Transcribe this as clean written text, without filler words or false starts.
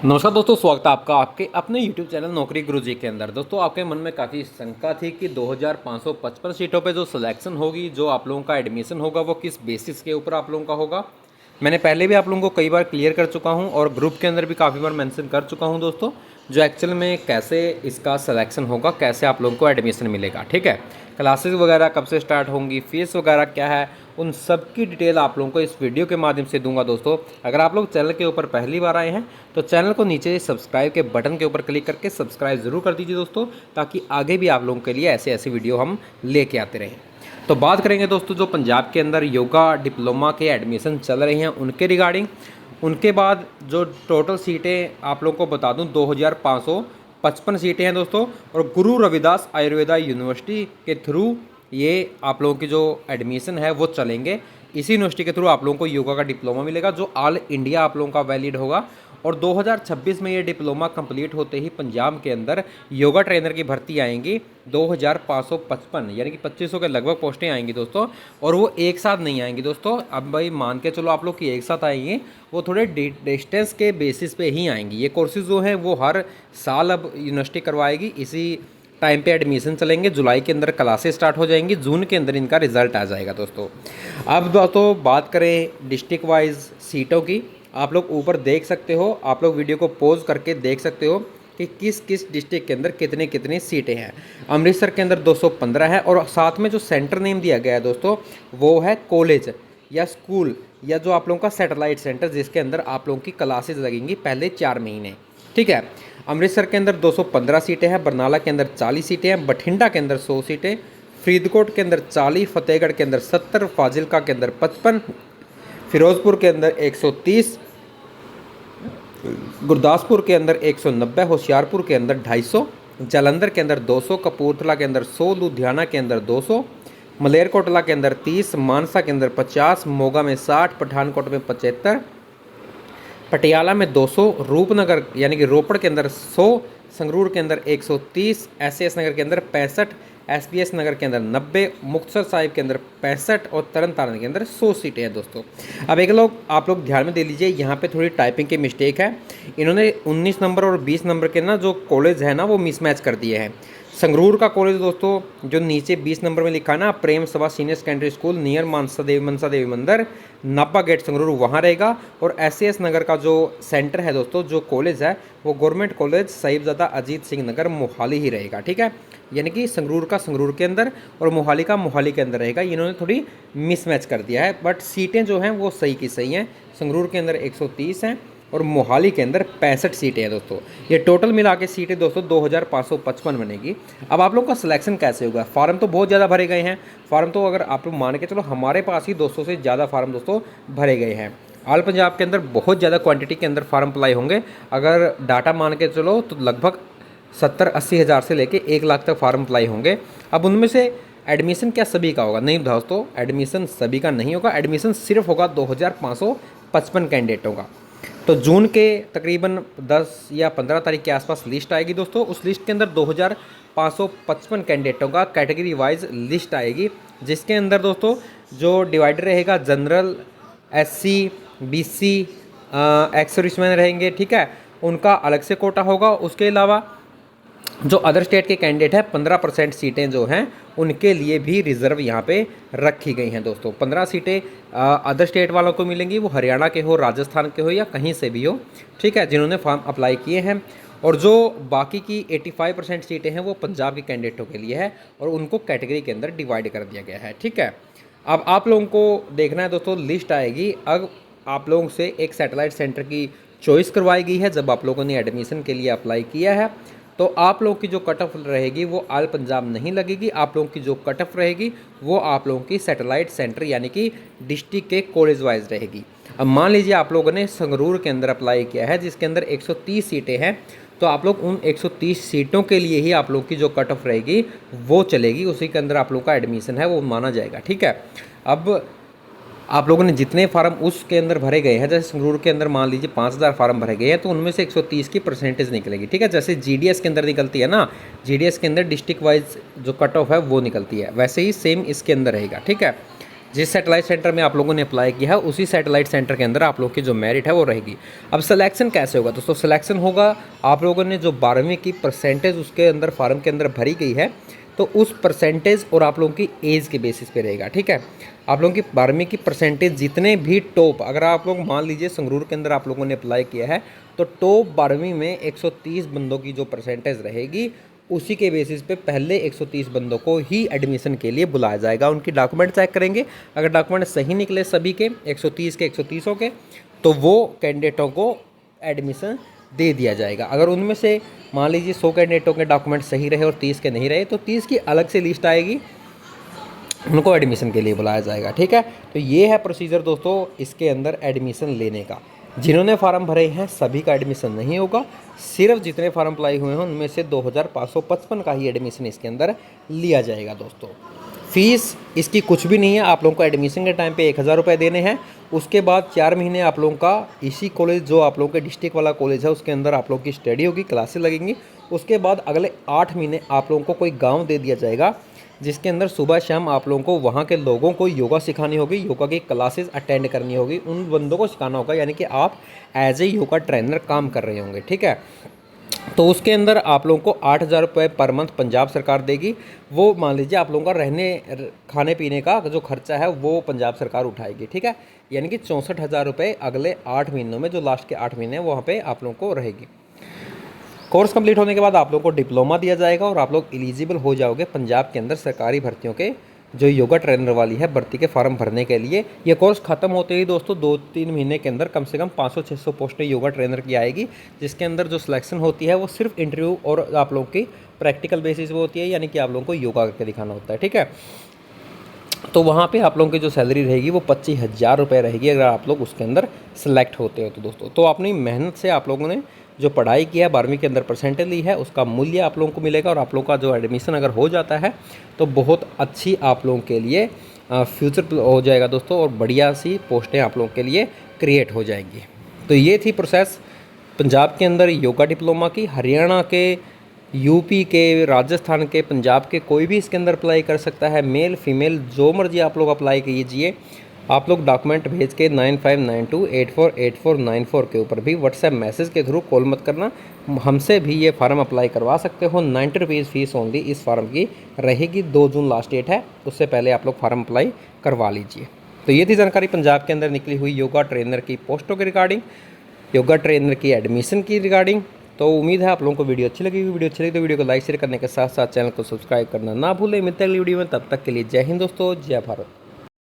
नमस्कार दोस्तों, स्वागत है आपका आपके अपने YouTube चैनल नौकरी गुरुजी के अंदर। दोस्तों, आपके मन में काफ़ी शंका थी कि 2555 सीटों पे जो सिलेक्शन होगी, जो आप लोगों का एडमिशन होगा, वो किस बेसिस के ऊपर आप लोगों का होगा। मैंने पहले भी आप लोगों को कई बार क्लियर कर चुका हूं और ग्रुप के अंदर भी काफ़ी बार मेंशन कर चुका हूं दोस्तों, जो एक्चुअल में कैसे इसका सिलेक्शन होगा, कैसे आप लोगों को एडमिशन मिलेगा। ठीक है, क्लासेस वगैरह कब से स्टार्ट होंगी, फीस वगैरह क्या है, उन सब की डिटेल आप लोगों को इस वीडियो के माध्यम से दूंगा। दोस्तों, अगर आप लोग चैनल के ऊपर पहली बार आए हैं तो चैनल को नीचे सब्सक्राइब के बटन के ऊपर क्लिक करके सब्सक्राइब ज़रूर कर दीजिए दोस्तों, ताकि आगे भी आप लोगों के लिए ऐसे ऐसे वीडियो हम लेके आते रहें। तो बात करेंगे दोस्तों, जो पंजाब के अंदर योगा डिप्लोमा के एडमिशन चल रहे हैं उनके रिगार्डिंग। उनके बाद जो टोटल सीटें आप लोगों को बता दूं, 2555 सीटें हैं दोस्तों। और गुरु रविदास आयुर्वेदा यूनिवर्सिटी के थ्रू ये आप लोगों की जो एडमिशन है वो चलेंगे। इसी यूनिवर्सिटी के थ्रू आप लोगों को योगा का डिप्लोमा मिलेगा, जो ऑल इंडिया आप लोगों का वैलिड होगा। और 2026 में ये डिप्लोमा कंप्लीट होते ही पंजाब के अंदर योगा ट्रेनर की भर्ती आएंगी 2555, यानी कि 2500 के लगभग पोस्टें आएंगी दोस्तों। और वो एक साथ नहीं आएंगी दोस्तों, अब भाई मान के चलो आप लोग कि एक साथ आएंगे, वो थोड़े डिस्टेंस के बेसिस पे ही आएंगी। ये कोर्सेज जो हैं वो हर साल अब यूनिवर्सिटी करवाएगी। इसी टाइम पे एडमिशन चलेंगे, जुलाई के अंदर क्लासेस स्टार्ट हो जाएंगी, जून के अंदर इनका रिजल्ट आ जाएगा दोस्तों। अब दोस्तों बात करें डिस्ट्रिक्ट वाइज सीटों की, आप लोग ऊपर देख सकते हो, आप लोग वीडियो को पॉज करके देख सकते हो कि किस किस डिस्ट्रिक्ट के अंदर कितने कितने सीटें हैं। अमृतसर के अंदर 215 है, और साथ में जो सेंटर नेम दिया गया है दोस्तों, वो है कॉलेज या स्कूल या जो आप लोगों का सैटेलाइट सेंटर, जिसके अंदर आप लोगों की क्लासेज लगेंगी पहले 4 महीने। ठीक है, अमृतसर के अंदर 215 सीटें हैं, बरनाला के अंदर 40 सीटें हैं, बठिंडा के अंदर 100 सीटें, फरीदकोट के अंदर 40, फतेहगढ़ के अंदर 70, फाजिलका के अंदर 55, फिरोजपुर के अंदर 130, गुरदासपुर के अंदर 190, होशियारपुर के अंदर 250, जालंधर के अंदर 200, कपूरथला के अंदर 100, लुधियाना के अंदर 200, मलेरकोटला के अंदर 30, मानसा के अंदर 50, मोगा में 60, पठानकोट में 75, पटियाला में 200, रूपनगर यानी कि रोपड़ के अंदर 100, संगरूर के अंदर 130, एसएएस नगर के अंदर 65, एसपीएस नगर के अंदर 90, मुक्तसर साहिब के अंदर 65 और तरन तारण के अंदर 100 सीटें हैं दोस्तों। अब आप लोग ध्यान में दे लीजिए, यहाँ पे थोड़ी टाइपिंग की मिस्टेक है। इन्होंने 19 नंबर और 20 नंबर के ना जो कॉलेज है ना, वो मिसमैच कर दिए हैं। संगरूर का कॉलेज दोस्तों, जो नीचे 20 नंबर में लिखा है ना, प्रेम सभा senior secondary school near Mansa Devi मंदिर, नापा गेट संगरूर, वहाँ रहेगा। और एसएएस नगर का जो सेंटर है दोस्तों, जो कॉलेज है, वो गवर्नमेंट कॉलेज साहिबजादा अजीत सिंह नगर मोहाली ही रहेगा। ठीक है, यानी कि संगरूर का संगरूर के अंदर और मोहाली का मोहाली के अंदर रहेगा। इन्होंने थोड़ी मिसमैच कर दिया है, बट सीटें जो हैं वो सही की सही हैं। संगरूर के अंदर 130 हैं और मोहाली के अंदर 65 सीटें हैं दोस्तों। ये टोटल मिला के सीटें दोस्तों 2555 बनेगी। अब आप लोग का सिलेक्शन कैसे होगा? फार्म तो बहुत ज़्यादा भरे गए हैं। फार्म तो अगर आप लोग मान के चलो, हमारे पास ही 200 से ज़्यादा फार्म दोस्तों भरे गए हैं। ऑल पंजाब के अंदर बहुत ज़्यादा क्वांटिटी के अंदर फार्म अप्लाई होंगे। अगर डाटा मान के चलो तो लगभग 70-80 हज़ार से लेके 1 लाख तक फार्म अप्लाई होंगे। अब उनमें से एडमिशन क्या सभी का होगा? नहीं दोस्तों, एडमिशन सभी का नहीं होगा। एडमिशन सिर्फ होगा 2555 कैंडिडेटों का। तो जून के तकरीबन 10 या 15 तारीख के आसपास लिस्ट आएगी दोस्तों। उस लिस्ट के अंदर 2555 कैंडिडेटों का कैटेगरी वाइज लिस्ट आएगी, जिसके अंदर दोस्तों जो डिवाइडर रहेगा, general, SC, BC, ex serviceman रहेंगे। ठीक है, उनका अलग से कोटा होगा। उसके अलावा जो अदर स्टेट के कैंडिडेट हैं, 15% सीटें जो हैं उनके लिए भी रिज़र्व यहाँ पे रखी गई हैं दोस्तों। 15 सीटें अदर स्टेट वालों को मिलेंगी, वो हरियाणा के हो, राजस्थान के हो या कहीं से भी हो। ठीक है, जिन्होंने फॉर्म अप्लाई किए हैं। और जो बाकी की 85% सीटें हैं वो पंजाब के कैंडिडेटों के लिए है, और उनको कैटेगरी के अंदर डिवाइड कर दिया गया है। ठीक है, अब आप लोगों को देखना है दोस्तों, लिस्ट आएगी। अब आप लोगों से एक सैटेलाइट सेंटर की चॉइस करवाई गई है जब आप लोगों ने एडमिशन के लिए अप्लाई किया है। तो आप लोगों की जो कट ऑफ रहेगी वो ऑल पंजाब नहीं लगेगी। आप लोगों की जो कट ऑफ रहेगी वो आप लोगों की सैटेलाइट सेंटर यानी कि डिस्ट्रिक्ट के कॉलेज वाइज रहेगी। अब मान लीजिए आप लोगों ने संगरूर के अंदर अप्लाई किया है, जिसके अंदर 130 सीटें हैं, तो आप लोग उन 130 सीटों के लिए ही आप लोग की जो कट ऑफ रहेगी वो चलेगी, उसी के अंदर आप लोग का एडमिशन है वो माना जाएगा। ठीक है, अब आप लोगों ने जितने फार्म उसके अंदर भरे गए हैं, जैसे संगरूर के अंदर मान लीजिए 5000 फार्म भरे गए हैं, तो उनमें से 130 की परसेंटेज निकलेगी। ठीक है, जैसे जीडीएस के अंदर निकलती है ना, जीडीएस के अंदर डिस्ट्रिक्ट वाइज जो कट ऑफ है वो निकलती है, वैसे ही सेम इसके अंदर रहेगा। ठीक है, जिस सैटेलाइट सेंटर में आप लोगों ने अप्लाई किया है उसी सैटेलाइट सेंटर के अंदर आप लोग की जो मेरिट है वो रहेगी। अब सिलेक्शन कैसे होगा दोस्तों? सिलेक्शन होगा, आप लोगों ने जो 12वीं की परसेंटेज उसके अंदर फार्म के अंदर भरी गई है तो उस परसेंटेज और आप लोगों की एज के बेसिस पे रहेगा। ठीक है, आप लोगों की 12वीं की परसेंटेज जितने भी टॉप, अगर आप लोग मान लीजिए संगरूर के अंदर आप लोगों ने अप्लाई किया है तो टॉप 12वीं में 130 बंदों की जो परसेंटेज रहेगी उसी के बेसिस पे पहले 130 बंदों को ही एडमिशन के लिए बुलाया जाएगा। उनकी डॉक्यूमेंट चेक करेंगे, अगर डॉक्यूमेंट सही निकले सभी के 130 के 130 के तो वो कैंडिडेटों को एडमिशन दे दिया जाएगा। अगर उनमें से मान लीजिए 100 कैंडिडेटों के डॉक्यूमेंट सही रहे और 30 के नहीं रहे तो 30 की अलग से लिस्ट आएगी, उनको एडमिशन के लिए बुलाया जाएगा। ठीक है, तो ये है प्रोसीजर दोस्तों इसके अंदर एडमिशन लेने का। जिन्होंने फार्म भरे हैं सभी का एडमिशन नहीं होगा, सिर्फ जितने फार्म अप्लाई हुए हैं उनमें से 2555 का ही एडमिशन इसके अंदर लिया जाएगा दोस्तों। फीस इसकी कुछ भी नहीं है, आप लोगों को एडमिशन के टाइम पे 1000 रुपये देने हैं। उसके बाद 4 महीने आप लोगों का इसी कॉलेज, जो आप लोगों के डिस्ट्रिक्ट वाला कॉलेज है उसके अंदर आप लोगों की स्टडी होगी, क्लासेस लगेंगी। उसके बाद अगले 8 महीने आप लोगों को कोई गाँव दे दिया जाएगा जिसके अंदर सुबह शाम आप लोगों को वहाँ के लोगों को योगा सिखानी होगी, योगा की क्लासेस अटेंड करनी होगी, उन बंदों को सिखाना होगा, यानी कि आप एज ए योगा ट्रेनर काम कर रहे होंगे। ठीक है, तो उसके अंदर आप लोगों को 8000 रुपये पर मंथ पंजाब सरकार देगी। वो मान लीजिए आप लोगों का रहने खाने पीने का जो खर्चा है वो पंजाब सरकार उठाएगी। ठीक है, यानी कि 64,000 रुपये अगले 8 महीनों में, जो लास्ट के 8 महीने हैं वहाँ पे आप लोगों को रहेगी। कोर्स कंप्लीट होने के बाद आप लोगों को डिप्लोमा दिया जाएगा और आप लोग एलिजिबल हो जाओगे पंजाब के अंदर सरकारी भर्तियों के जो योगा ट्रेनर वाली है भर्ती के फॉर्म भरने के लिए। ये कोर्स खत्म होते ही दोस्तों 2-3 महीने के अंदर कम से कम 500-600 पोस्टें योगा ट्रेनर की आएगी, जिसके अंदर जो सिलेक्शन होती है वो सिर्फ इंटरव्यू और आप लोगों की प्रैक्टिकल बेसिस पे होती है, यानी कि आप लोगों को योगा करके दिखाना होता है। ठीक है, तो वहाँ पे आप लोगों की जो सैलरी रहेगी वो 25,000 रुपये रहेगी अगर आप लोग उसके अंदर सेलेक्ट होते हो तो दोस्तों। तो अपनी मेहनत से आप लोगों ने जो पढ़ाई की है 12वीं के अंदर परसेंटेज ली है उसका मूल्य आप लोगों को मिलेगा और आप लोगों का जो एडमिशन अगर हो जाता है तो बहुत अच्छी आप लोगों के लिए फ्यूचर हो जाएगा दोस्तों, और बढ़िया सी पोस्टें आप लोगों के लिए क्रिएट हो जाएंगी। तो ये थी प्रोसेस पंजाब के अंदर योगा डिप्लोमा की। हरियाणा के, यूपी के, राजस्थान के, पंजाब के कोई भी इसके अंदर अप्लाई कर सकता है, मेल फीमेल जो मर्जी आप लोग अप्लाई कीजिए। आप लोग डॉक्यूमेंट भेज के 9592848494 के ऊपर भी व्हाट्सएप मैसेज के थ्रू कॉल मत करना, हमसे भी ये फार्म अप्लाई करवा सकते हो। 90 रुपीज़ फीस ओनली इस फार्म की रहेगी। 2 जून लास्ट डेट है, उससे पहले आप लोग फार्म अप्लाई करवा लीजिए। तो ये थी जानकारी पंजाब के अंदर निकली हुई योगा ट्रेनर की पोस्टों के रिगार्डिंग, योगा ट्रेनर की एडमिशन की रिगार्डिंग। तो उम्मीद है आप लोगों को वीडियो अच्छी लगी। वीडियो अच्छी लगी तो वीडियो को लाइक शेयर करने के साथ साथ चैनल को सब्सक्राइब करना ना भूलें। मिलते हैं अगली वीडियो में, तब तक के लिए जय हिंद दोस्तों, जय भारत।